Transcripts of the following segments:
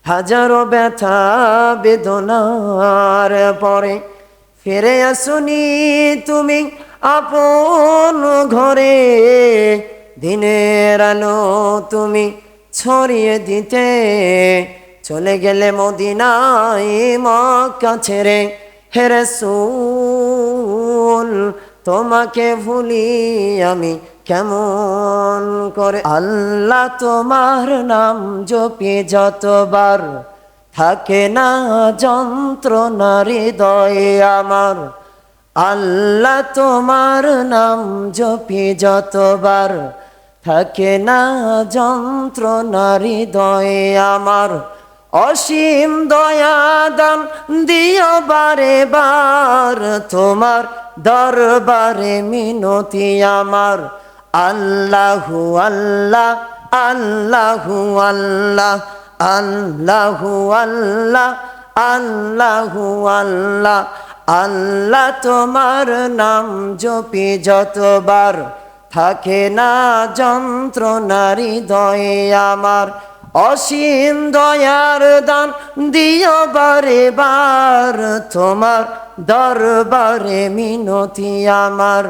হাজারো ব্যথা বেদনার পরে ফিরে আসুনি তুমি আপন ঘরে। দিনের আলো তুমি ছড়িয়ে দিতে চলে গেলে মদিনায় মক্কা ছেড়ে। হে রাসূল তোমাকে ভুলি আমি কেমন করে। আল্লাহ তোমার নাম জপি যতবার থাকে না যন্ত্রণা হৃদয়ে আমার। আল্লাহ তোমার নাম জপি যতবার থাকে না যন্ত্রণা হৃদয়ে আমার। অসীম দয়া দান দিও বারে বার তোমার দরবারে মিনতি আমার। আল্লাহু আল্লাহ আল্লাহু আল্লাহ আল্লাহু আল্লাহ আল্লাহু আল্লাহ। আল্লাহ তোমার নাম জপি যতবার থাকে না যন্ত্রণা হৃদয়ে আমার। অসীম দয়ার দান দিও বারে বার তোমার দরবারে মিনতি আমার।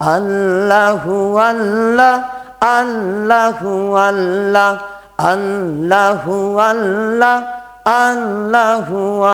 আল্লাহু আল্লাহ আল্লাহু আল্লাহ আল্লাহু আল্লাহ আল্লাহু